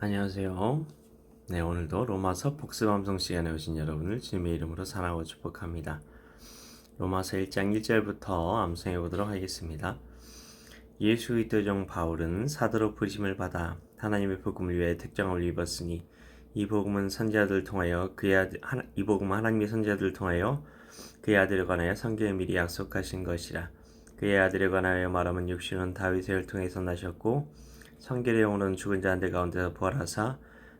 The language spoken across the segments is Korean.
안녕하세요. 네, 오늘도 로마서 복습암송 시간에 오신 여러분을 주님의 이름으로 사랑하고 축복합니다. 로마서 1장 1절부터 암송해 보도록 하겠습니다. 예수 그리스도의 종 바울은 사도로 부르심을 받아 하나님의 복음을 위해 특정을 입었으니 이 복음은 하나님의 선지자들을 통하여 그의 아들에 관하여 성경에 미리 약속하신 것이라. 그의 아들에 관하여 말하면 육신은 다윗의 혈 통해서 나셨고 성결의 영으로는 죽은 자들 가운데서 부활하사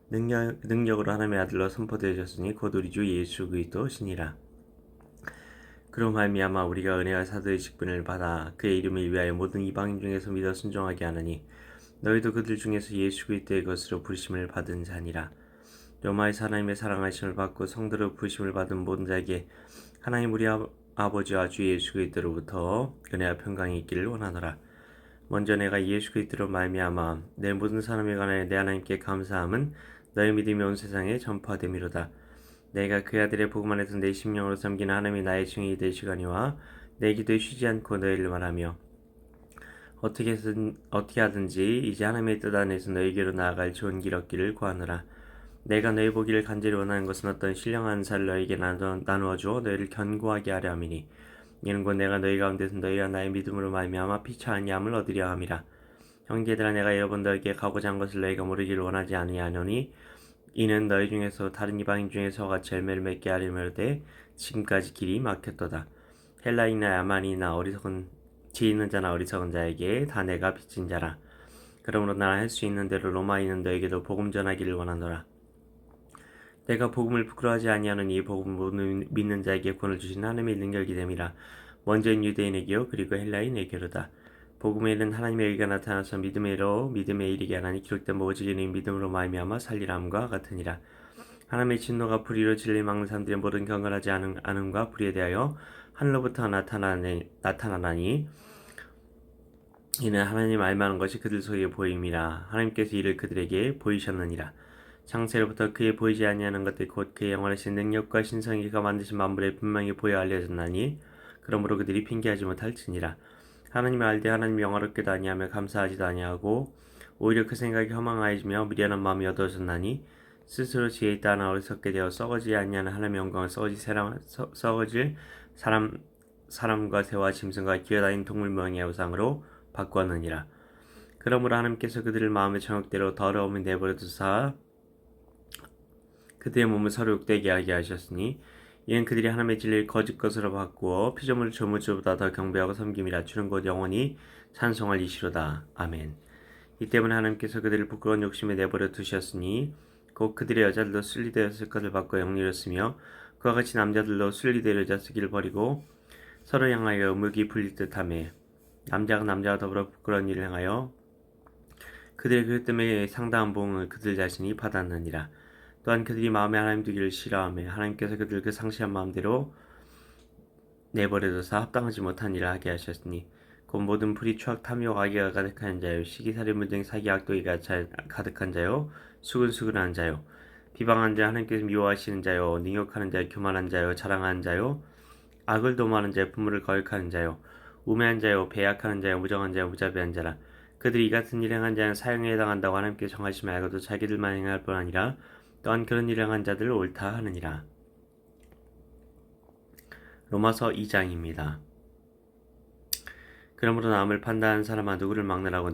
능력으로 하나님의 아들로 선포되셨으니 곧 우리 주 예수 그리스도시니라. 그로 말미암아 우리가 은혜와 사도의 직분을 받아 그의 이름을 위하여 모든 이방인 중에서 믿어 순종하게 하느니 너희도 그들 중에서 예수 그리스도의 것으로 부르심을 받은 자니라. 로마에서 하나님의 사랑하심을 받고 성도로 부르심을 받은 모든 자에게 하나님 우리 아버지와 주 예수 그리스도로부터 은혜와 평강이 있기를 원하노라. 먼저 내가 예수 그리스도로 말미암아 내 모든 사람에 관하여 내 하나님께 감사함은 너희 믿음이 온 세상에 전파됨이로다. 내가 그 아들의 복음 안에서 내 심령으로 섬기는 하나님이 나의 증인이 되시거니와 내 기도에 쉬지 않고 너희를 말하며 어떻게 하든지 이제 하나님의 뜻 안에서 너희에게로 나아갈 좋은 길 얻기를 구하노라. 내가 너희 보기를 간절히 원하는 것은 어떤 신령한 살을 너희에게 나누어 주어 너희를 견고하게 하려 함이니 이는 곧 내가 너희 가운데서 너희와 나의 믿음으로 말미암아 피차 아니함을 얻으려 함이라. 형제들아, 내가 여러 번 너희에게 가고자 한 것을 너희가 모르기를 원하지 아니하노니 이는 너희 중에서 다른 이방인 중에서 같이 열매를 맺게 하려되 지금까지 길이 막혔도다. 헬라인이나 야만이나 지혜 있는 자나 어리석은 자에게 다 내가 빚진 자라. 그러므로 나는 할 수 있는 대로 로마인은 너에게도 복음 전하기를 원하노라. 내가 복음을 부끄러워하지 아니하는 이 복음을 믿는 자에게 구원을 주신 하나님의 능력이 됨이라. 먼저는 유대인에게요 그리고 헬라인에게로다. 복음에는 하나님의 의가 나타나서 믿음으로 믿음에 이르게 하나니 기록된 모든 이는 믿음으로 말미암아 살리람과 같으니라. 하나님의 진노가 불의로 진리 막는 사람들의 모든 경건하지 않음과 불의에 대하여 하늘로부터 나타나니 이는 하나님 알만한 것이 그들 속에 보임이라. 하나님께서 이를 그들에게 보이셨느니라. 창세로부터 그의 보이지 아니하는 것들 곧 그의 영원하신 능력과 신성이 그가 만드신 만물에 분명히 보여 알려졌나니 그러므로 그들이 핑계하지 못할지니라. 하나님을 알되 하나님 영화롭게도 아니하며 감사하지도 아니하고 오히려 그 생각이 허망하여지며 미련한 마음이 얻어졌나니 스스로 지혜 있다 하나 어리석게 되어 썩어지지 아니하는 하나님의 영광을 썩어질 사람과 새와 짐승과 기어다니는 동물 모양의 우상으로 바꾸었느니라. 그러므로 하나님께서 그들을 마음의 정욕대로 더러움을 내버려 두사 그들의 몸을 서로 욕되게 하게 하셨으니 이는 그들이 하나님의 진리를 거짓 것으로 바꾸어 피조물을 조물주보다 더 경배하고 섬김이라. 주는 곧 영원히 찬송할 이시로다. 아멘. 이 때문에 하나님께서 그들을 부끄러운 욕심에 내버려 두셨으니 곧 그들의 여자들도 순리되었을 것을 받고 영리였으며 그와 같이 남자들도 순리될 여자 쓰기를 버리고 서로 향하여 의무기 불릴 듯하며 남자가 남자와 더불어 부끄러운 일을 행하여 그들의 그 때문에 상당한 보응을 그들 자신이 받았느니라. 또한 그들이 마음에 하나님 두기를 싫어하며 하나님께서 그들 그 상실한 마음대로 내버려둬서 합당하지 못한 일을 하게 하셨으니 곧 모든 불의 추악 탐욕 악의가 가득한 자요 시기살인 물등 사기 악독이가 가득한 자요 수근수근한 자요 비방하는 자 하나님께서 미워하시는 자요 능욕하는 자요 교만한 자요 자랑하는 자요 악을 도모하는 자요 분물을 거역하는 자요 우매한 자요 배약하는 자요 무정한 자요 무자비한 자라. 그들이 이 같은 일 행한 자는 사형에 해당한다고 하나님께서 정하시면 알고도 자기들만 행할 뿐 아니라 또한 그런 일을 행한 자들을 옳다 하느니라. 로마서 2장입니다. 그러므로 남을 판단하는 사람아 누구를 막느라고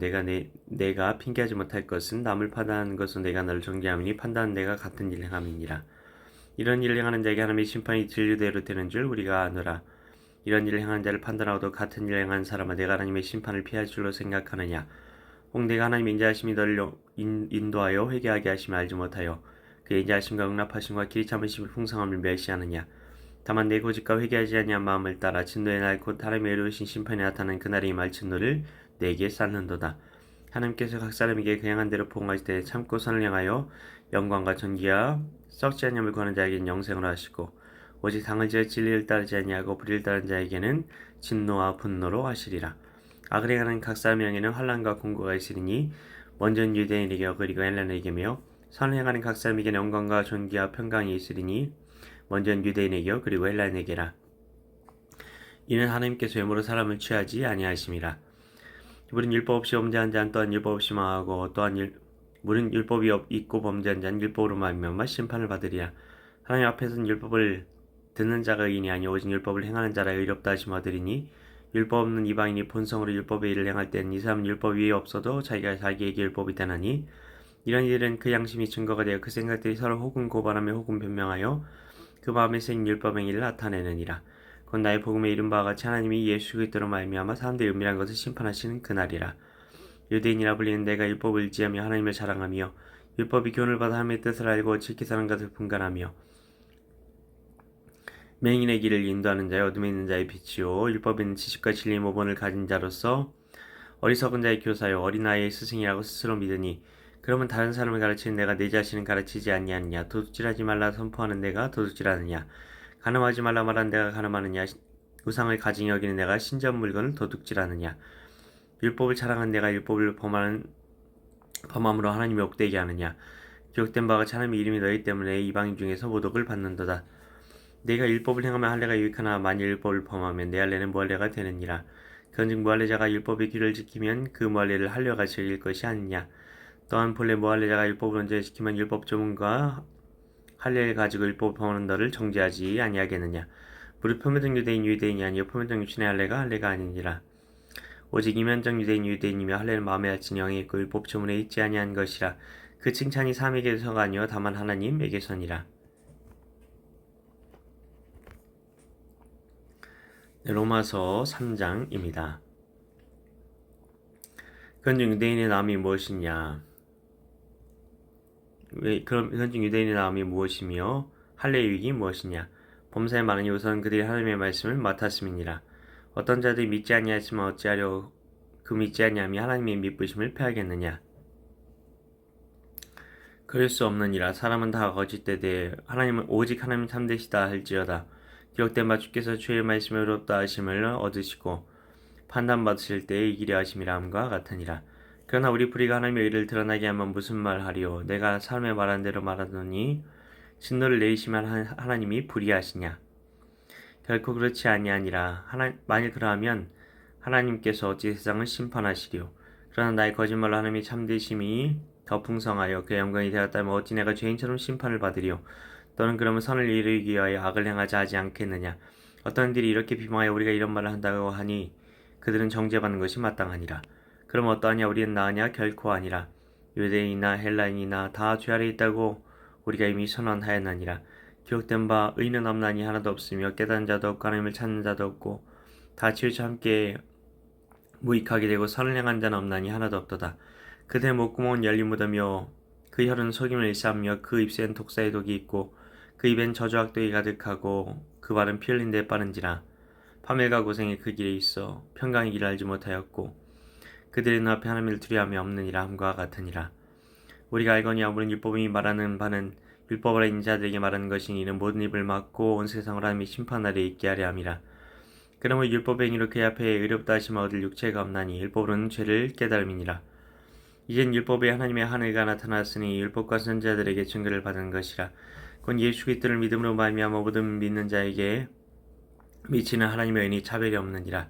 내가 핑계하지 못할 것은 남을 판단하는 것은 내가 너를 정죄함이니 판단은 내가 같은 일을 행함이니라. 이런 일을 행하는 자에게 하나님의 심판이 진리대로 되는 줄 우리가 아노라. 이런 일을 행하는 자를 판단하고도 같은 일을 행하는 사람아 내가 하나님의 심판을 피할 줄로 생각하느냐. 혹 내가 하나님 인자하심이 너를 인도하여 회개하게 하심을 알지 못하여 그의 인자하심과 응답하심과 길이 참으심을 풍성함을 멸시하느냐. 다만 내 고집과 회개하지 아니한 마음을 따라 진노의 날 곧 하나님의 의로우신 심판이 나타나는 그날에 임할 진노를 내게 쌓는도다. 하나님께서 각 사람에게 그 행한 대로 보응하실 때 참고 선을 향하여 영광과 존귀와 썩지 아니함을 구하는 자에게는 영생을 하시고 오직 당을 지어 진리를 따르지 아니하고 불의를 따르는 자에게는 진노와 분노로 하시리라. 악을 행하는 각 사람의 영에는 환난과 공고가 있으리니 먼저는 유대인에게 그리고 헬라인에게며 선을 행하는 각 사람에게는 영광과 존귀와 평강이 있으리니 먼저는 유대인에게요 그리고 헬라인에게라. 이는 하나님께서 외모로 사람을 취하지 아니하심이라. 우리는 율법 없이 범죄한 자는 또한 율법 없이 망하고 또한 물은 율법이 있고 범죄한 자는 율법으로 말미암아 심판을 받으리라. 하나님 앞에서는 율법을 듣는 자가 의인이 아니 오직 율법을 행하는 자라 의롭다 하심을 얻으리니 율법 없는 이방인이 본성으로 율법의 일을 행할 때는 이 사람은 율법 위에 없어도 자기가 자기에게 율법이 되나니 이런 일은 그 양심이 증거가 되어 그 생각들이 서로 혹은 고발하며 혹은 변명하여 그 마음에 생긴 율법 행위를 나타내느니라. 곧 나의 복음에 이른 바와 같이 하나님이 예수 그리스도로 말미암아 사람들의 은밀한 것을 심판하시는 그날이라. 유대인이라 불리는 내가 율법을 의지하며 하나님을 자랑하며 율법이 교훈을 받아 하나님의 뜻을 알고 지키 사는 것을 분간하며 맹인의 길을 인도하는 자여 어둠에 있는 자의 빛이요 율법에는 지식과 진리의 모본을 가진 자로서 어리석은 자의 교사요 어린아이의 스승이라고 스스로 믿으니 그러면 다른 사람을 가르치는 내가 내 자신을 가르치지 아니하느냐. 도둑질하지 말라 선포하는 내가 도둑질하느냐. 간음하지 말라 말하는 내가 간음하느냐. 우상을 가증히 여기는 내가 신전 물건을 도둑질하느냐. 율법을 자랑한 내가 율법을 범함으로 하나님이 옥되게 하느냐. 기록된 바가 하나님의 이름이 너희 때문에 이방인 중에서 모독을 받는도다. 내가 율법을 행하면 할례가 유익하나 만일 율법을 범하면 내 할례는 무할례가 되느니라. 그런즉 무할례자가 율법의 규를 지키면 그 무할례를 할례가 즐길 것이 아니냐. 또한 본래 무할례자가 율법을 언제 지키면 율법 조문과 할례를 가지고 율법을 범하는 너를 정죄하지 아니하겠느냐. 무릇 표면적 유대인이 아니요 표면적 육신의 할례가 아니니라. 오직 이면적 유대인이며 할례는 마음에 알진 영에 있고 율법 조문에 있지 아니한 것이라. 그 칭찬이 사람에게서가 아니요 다만 하나님에게서니라. 로마서 3장입니다. 그런즉 유대인의 나음이 무엇이냐? 그런즉 유대인의 나음이 무엇이며 할례의 유익이 무엇이냐? 범사에 많으니 우선 그들이 하나님의 말씀을 맡았음이니라. 어떤 자들이 믿지 아니하지만 어찌하려 그 믿지 아니함이 하나님의 믿으심을 패하겠느냐? 그럴 수 없느니라. 사람은 다 거짓되되 하나님은 오직 하나님 참되시다 할지어다. 기록된 바 주께서 주의 말씀에 의롭다 하심을 얻으시고 판단받으실 때에 이기려 하심이라 함과 같으니라. 그러나 우리 불의가 하나님의 의를 드러나게 하면 무슨 말하리요? 내가 사람의 말한 대로 말하더니 진노를 내리시면 하나님이 불의하시냐? 결코 그렇지 아니하니라. 만일 그러하면 하나님께서 어찌 세상을 심판하시리요? 그러나 나의 거짓말로 하나님의 참되심이 더 풍성하여 그의 영광이 되었다면 어찌 내가 죄인처럼 심판을 받으리요? 너는 그러면 선을 이루기 위하여 악을 행하자 하지 않겠느냐? 어떤 이들이 이렇게 비방하여 우리가 이런 말을 한다고 하니 그들은 정죄받는 것이 마땅하니라. 그럼 어떠하냐? 우리는 나으냐? 결코 아니라. 유대인이나 헬라인이나 다 죄 아래 있다고 우리가 이미 선언하였나니라. 기록된 바 의는 없나니 하나도 없으며 깨닫는 자도 없고 하나님을 찾는 자도 없고 다 치우쳐 함께 무익하게 되고 선을 행한 자는 없나니 하나도 없도다. 그들의 목구멍은 열린 무덤이요 그 혀는 속임을 일삼며 그 입새는 독사의 독이 있고 그 입엔 저주악독이 가득하고 그 발은 피 흘린 데 빠른지라. 파멸과 고생이 그 길에 있어 평강의 길을 알지 못하였고 그들의 눈앞에 하나님을 두려움이 없느니라 함과 같으니라. 우리가 알거니와 물은 율법이 말하는 바는 율법 아래 있는 자들에게 말하는 것이니 이는 모든 입을 막고 온 세상을 하나님의 심판날에 있게 하려 함이라. 그러므로 율법의 행위로 그의 앞에 의롭다 하심을 얻을 육체가 없나니 율법으로는 죄를 깨달음이니라. 이젠 율법에 하나님의 한 의가 나타났으니 율법과 선지자들에게 증거를 받은 것이라. 곧 예수 그리스도를 믿음으로 말미암아 모든 믿는 자에게 미치는 하나님의 은이 차별이 없느니라.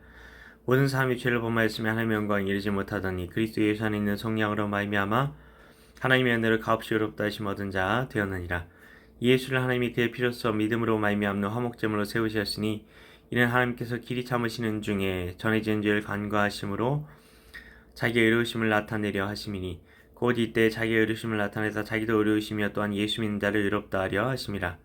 모든 사람이 죄를 범하였으며 하나님의 영광에 이르지 못하더니 그리스도 예수 안에 있는 성령으로 말미암아 하나님의 은혜를 값없이 의롭다 하심 얻은 자 되었느니라. 예수를 하나님이 그의 피로써 믿음으로 말미암는 화목제물로 세우셨으니 이는 하나님께서 길이 참으시는 중에 전해진 죄를 간과하심으로 자기의 의로우심을 나타내려 하심이니 곧 이때 자기의 의로우심을 나타내서 자기도 의로우시며 또한 예수 믿는 자를 의롭다 하려 하심이라.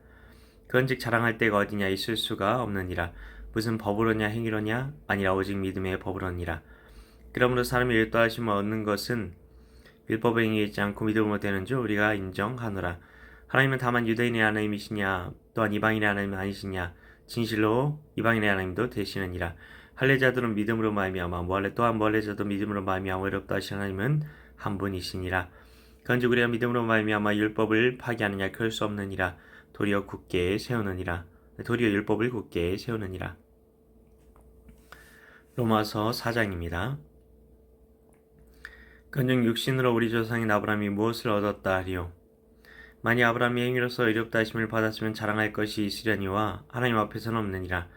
그런즉 자랑할 데가 어디냐? 있을 수가 없느니라. 무슨 법으로냐 행위로냐? 아니라 오직 믿음의 법으로니라. 그러므로 사람이 의롭다 하심을 얻는 것은 율법의 행위에 있지 않고 믿음으로 되는 줄 우리가 인정하노라. 하나님은 다만 유대인의 하나님이시냐 또한 이방인의 하나님 아니시냐? 진실로 이방인의 하나님도 되시느니라. 할례자들은 믿음으로 말미암아 또한 무할례자도 믿음으로 말미암아 의롭다 하신 하나님은 한 분이시니라. 그런즉 우리가 믿음으로 말미암아 율법을 파기하느냐? 그럴 수 없느니라. 도리어 율법을 굳게 세우느니라. 로마서 4장입니다. 그런즉 육신으로 우리 조상인 아브라함이 무엇을 얻었다 하리요? 만약 아브라함이 행위로서 의롭다 하심을 받았으면 자랑할 것이 있으려니와 하나님 앞에서는 없느니라.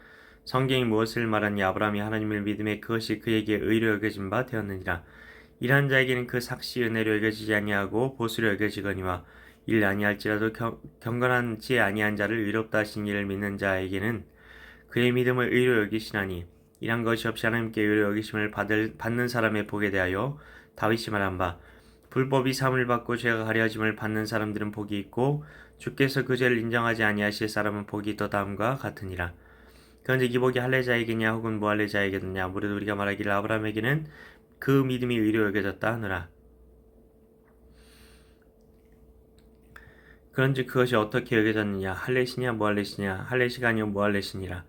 성경이 무엇을 말하니 아브라함이 하나님을 믿음에 그것이 그에게 의로 여겨진 바 되었느니라. 일한 자에게는 그 삭시 은혜로 여겨지지 아니하고 보수로 여겨지거니와 일 아니할지라도 경건하지 아니한 자를 의롭다 하신 이를 믿는 자에게는 그의 믿음을 의로 여기시나니 이란 것이 없이 하나님께 의로 여기심을 받는 사람의 복에 대하여 다윗이 말한 바 불법이 사함을 받고 죄가 가려짐을 받는 사람들은 복이 있고 주께서 그 죄를 인정하지 아니하실 사람은 복이 더 다음과 같으니라. 그런즉 이 복이 할례자에게냐 혹은 무할례자에게느냐 무릇 우리가 말하기를 아브라함에게는 그 믿음이 의로 여겨졌다 하느라. 그런즉 그것이 어떻게 여겨졌느냐 할례시냐 무할례시냐 할례시가 아니요 무할례시니라.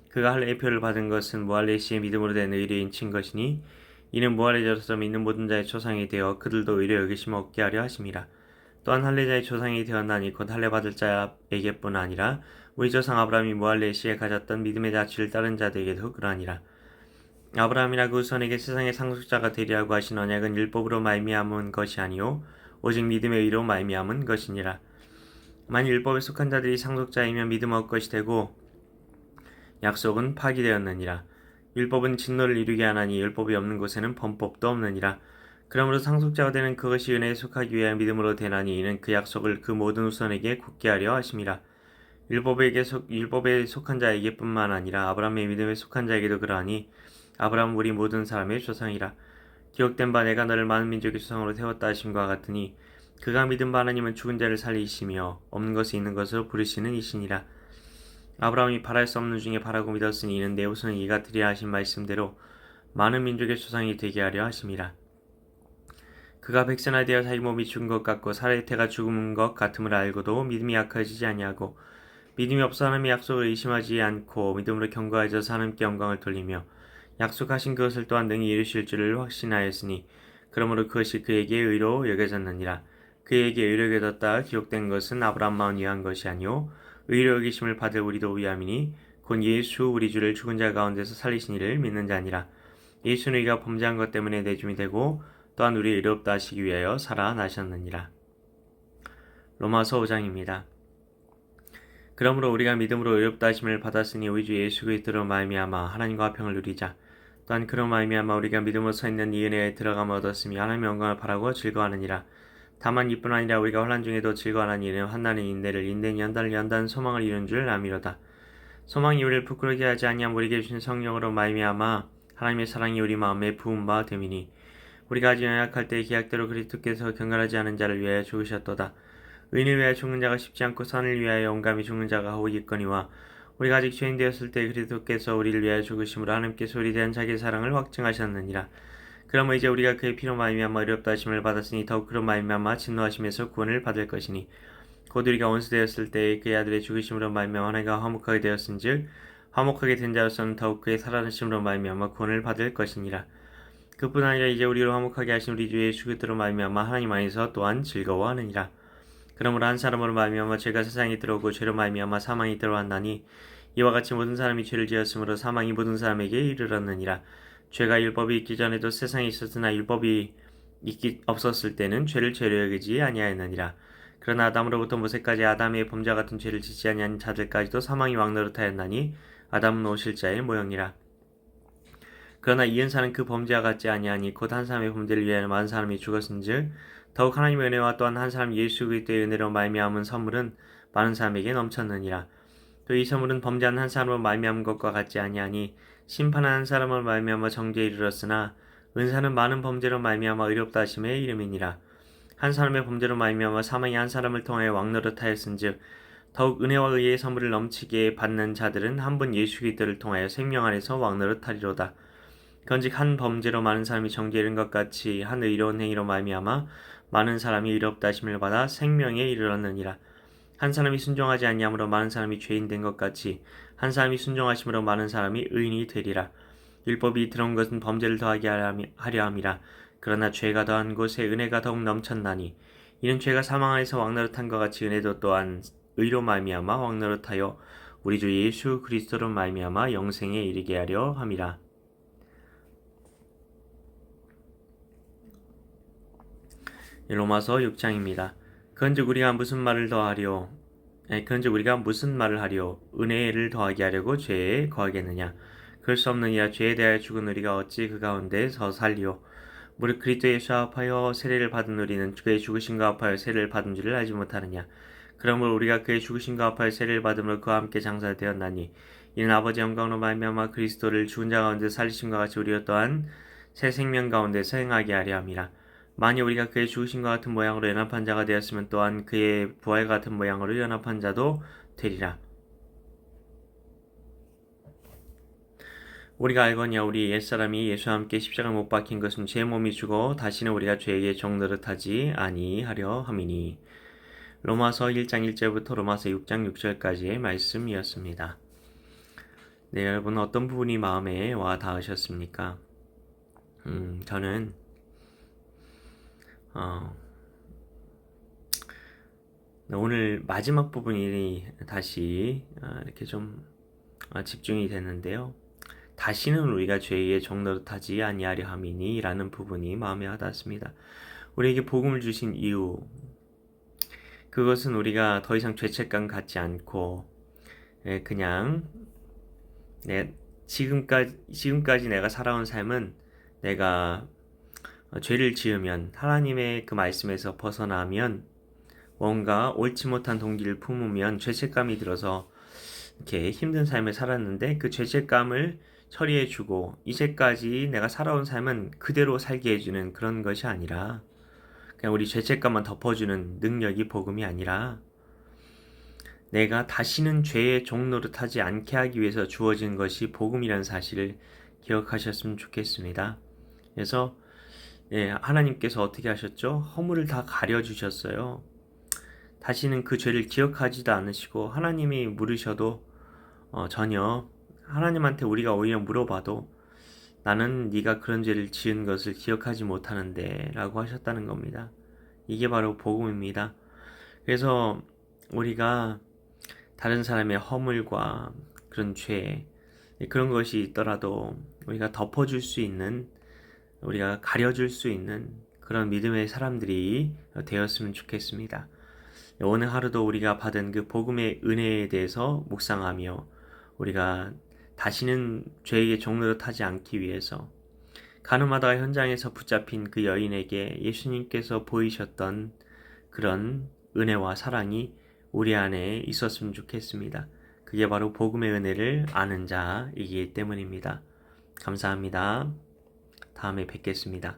그가 할례의 표를 받은 것은 무할례시의 믿음으로 된 의뢰인 친 것이니 이는 무할례자로서 믿는 모든 자의 초상이 되어 그들도 의뢰 여기심 얻게 하려 하심이라. 또한 할례자의 조상이 되었나니 곧 할례 받을 자에게뿐 아니라 우리 조상 아브라함이 무할례시에 가졌던 믿음의 자취를 따른 자들에게도 그러하니라. 아브라함이라 그 후손에게 세상의 상속자가 되리라고 하신 언약은 율법으로 말미암은 것이 아니요 오직 믿음의 의로 말미암은 것이니라. 만일 율법에 속한 자들이 상속자이면 믿음 얻것이 되고 약속은 파기되었느니라. 율법은 진노를 이루게 하나니 율법이 없는 곳에는 범법도 없느니라. 그러므로 상속자가 되는 그것이 은혜에 속하기 위하여 믿음으로 되나니 이는 그 약속을 그 모든 후손에게 굳게 하려 하심이라. 율법에 속한 자에게뿐만 아니라 아브라함의 믿음에 속한 자에게도 그러하니 아브라함은 우리 모든 사람의 조상이라. 기록된 바 내가 너를 많은 민족의 조상으로 세웠다 하심과 같으니 그가 믿은 바 하나님은 죽은 자를 살리시며 없는 것이 있는 것으로 부르시는 이시니라. 아브라함이 바랄 수 없는 중에 바라고 믿었으니 이는 내 후손은 이가 되리라 하신 말씀대로 많은 민족의 조상이 되게 하려 하심이라. 그가 백선하되어 자기 몸이 죽은 것 같고 살의 태가 죽은 것 같음을 알고도 믿음이 약해지지 아니하고 믿음이 없어 하나님의 약속을 의심하지 않고 믿음으로 견고해져서 하나님께 영광을 돌리며 약속하신 그것을 또한 능히 이루실 줄을 확신하였으니 그러므로 그것이 그에게 의로 여겨졌느니라. 그에게 의로 여겨졌다 기록된 것은 아브라함만 위한 것이 아니요 의로 여기심을 받을 우리도 위함이니 곧 예수 우리 주를 죽은 자 가운데서 살리신 이를 믿는 자니라. 예수는 우리가 범죄한 것 때문에 내줌이 되고 또한 우리 의롭다 하시기 위하여 살아나셨느니라. 로마서 5장입니다. 그러므로 우리가 믿음으로 의롭다 하심을 받았으니 우리 주 예수 그리스도로 말미암아 하나님과 화평을 누리자. 또한 그로 말미암아 우리가 믿음으로 서 있는 이 은혜에 들어감을 얻었으며 하나님의 영광을 바라고 즐거워하느니라. 다만 이뿐 아니라 우리가 환난 중에도 즐거워하는 이는 환난은 인내를 인내는 연단을 연단은 소망을 이룬 줄 아미로다. 소망이 우리를 부끄러게 하지 아니하면 우리에게 주신 성령으로 말미암아 하나님의 사랑이 우리 마음에 부은 바 됨이니 우리가 아직 연약할 때 계약대로 그리스도께서 경건하지 않은 자를 위하여 죽으셨도다. 의인을 위하여 죽는 자가 쉽지 않고 선을 위하여 온감히 죽는 자가 혹 있거니와 우리가 아직 죄인 되었을 때 그리스도께서 우리를 위하여 죽으심으로 하나님께서 우리에 대한 자기의 사랑을 확증하셨느니라. 그러므로 이제 우리가 그의 피로 말미암아 의롭다 하심을 받았으니 더욱 그로 말미암아 진노하심에서 구원을 받을 것이니 곧 우리가 원수되었을 때에 그의 아들의 죽으심으로 말미암아 하나님과 화목하게 되었은즉 화목하게 된 자로서는 더욱 그의 살아나심으로 말미암아 구원을 받을 것이니라. 그뿐 아니라 이제 우리를 화목하게 하신 우리 주 예수 그리스도로 말미암아 하나님 안에서 또한 즐거워하느니라. 그러므로 한 사람으로 말미암아 죄가 세상에 들어오고 죄로 말미암아 사망이 들어왔나니 이와 같이 모든 사람이 죄를 지었으므로 사망이 모든 사람에게 이르렀느니라. 죄가 율법이 있기 전에도 세상에 있었으나 율법이 없었을 때는 죄를 죄로 여기지 아니하였느니라. 그러나 아담으로부터 모세까지 아담의 범죄와 같은 죄를 짓지 아니한 자들까지도 사망이 왕노릇하였나니 아담은 오실자의 모형이라. 그러나 이은사는 그 범죄와 같지 아니하니 곧 한 사람의 범죄를 위하여 많은 사람이 죽었은즉 더욱 하나님의 은혜와 또한 한 사람 예수 그리스도의 은혜로 말미암은 선물은 많은 사람에게 넘쳤느니라. 또 이 선물은 범죄한 한 사람으로 말미암은 것과 같지 아니하니 심판한 한 사람으로 말미암아 정죄에 이르렀으나 은사는 많은 범죄로 말미암아 의롭다 하심의 이름이니라. 한 사람의 범죄로 말미암아 사망이 한 사람을 통하여 왕노릇하였은즉 더욱 은혜와 의의 선물을 넘치게 받는 자들은 한 분 예수 그리스도를 통하여 생명 안에서 왕노릇하리로다. 그런즉 한 범죄로 많은 사람이 정죄에 이른 것 같이 한 의로운 행위로 말미암아 많은 사람이 의롭다 하심을 받아 생명에 이르렀느니라. 한 사람이 순종하지 아니함으로 많은 사람이 죄인 된 것 같이 한 사람이 순종하심으로 많은 사람이 의인이 되리라. 율법이 들어온 것은 범죄를 더하게 하려 함이라. 그러나 죄가 더한 곳에 은혜가 더욱 넘쳤나니 이는 죄가 사망 안에서 왕노릇한 것 같이 은혜도 또한 의로 말미암아 왕노릇하여 우리 주 예수 그리스도로 말미암아 영생에 이르게 하려 함이라. 로마서 6장입니다. 그런즉 우리가 무슨 말을 하리요? 은혜를 더하게 하려고 죄에 거하겠느냐? 그럴 수 없느니라. 죄에 대하여 죽은 우리가 어찌 그 가운데서 살리요? 무릇 그리스도 예수 합하여 세례를 받은 우리는 그의 죽으심과 합하여 세례를 받은 줄을 알지 못하느냐. 그러므로 우리가 그의 죽으심과 합하여 세례를 받음으로 그와 함께 장사되었나니 이는 아버지 영광으로 말미암아 그리스도를 죽은 자 가운데 살리심과 같이 우리가 또한 새 생명 가운데서 행하게 하려 함이라. 만일 우리가 그의 죽으심과 같은 모양으로 연합한 자가 되었으면 또한 그의 부활 같은 모양으로 연합한 자도 되리라. 우리가 알거니와 우리 옛사람이 예수와 함께 십자가에 못 박힌 것은 죄 몸이 죽어 다시는 우리가 죄에게 종노릇하지 아니하려 함이니. 로마서 1장 1절부터 로마서 6장 6절까지의 말씀이었습니다. 네, 여러분 어떤 부분이 마음에 와 닿으셨습니까? 저는 오늘 마지막 부분이 다시 이렇게 좀 집중이 됐는데요. 다시는 우리가 죄의 종노릇하지 아니하려 함이니 라는 부분이 마음에 와닿습니다. 우리에게 복음을 주신 이유, 그것은 우리가 더 이상 죄책감 갖지 않고 그냥 지금까지 내가 살아온 삶은 내가 죄를 지으면 하나님의 그 말씀에서 벗어나면 뭔가 옳지 못한 동기를 품으면 죄책감이 들어서 이렇게 힘든 삶을 살았는데 그 죄책감을 처리해주고 이제까지 내가 살아온 삶은 그대로 살게 해주는 그런 것이 아니라 그냥 우리 죄책감만 덮어주는 능력이 복음이 아니라 내가 다시는 죄의 종노릇하지 않게 하기 위해서 주어진 것이 복음이라는 사실을 기억하셨으면 좋겠습니다. 그래서 하나님께서 어떻게 하셨죠? 허물을 다 가려주셨어요. 다시는 그 죄를 기억하지도 않으시고 하나님이 물으셔도 전혀 하나님한테 우리가 오히려 물어봐도 나는 네가 그런 죄를 지은 것을 기억하지 못하는데 라고 하셨다는 겁니다. 이게 바로 복음입니다. 그래서 우리가 다른 사람의 허물과 그런 죄, 그런 것이 있더라도 우리가 덮어줄 수 있는, 우리가 가려줄 수 있는 그런 믿음의 사람들이 되었으면 좋겠습니다. 오늘 하루도 우리가 받은 그 복음의 은혜에 대해서 묵상하며 우리가 다시는 죄에게 종노릇하지 않기 위해서 가늠하다가 현장에서 붙잡힌 그 여인에게 예수님께서 보이셨던 그런 은혜와 사랑이 우리 안에 있었으면 좋겠습니다. 그게 바로 복음의 은혜를 아는 자이기 때문입니다. 감사합니다. 다음에 뵙겠습니다.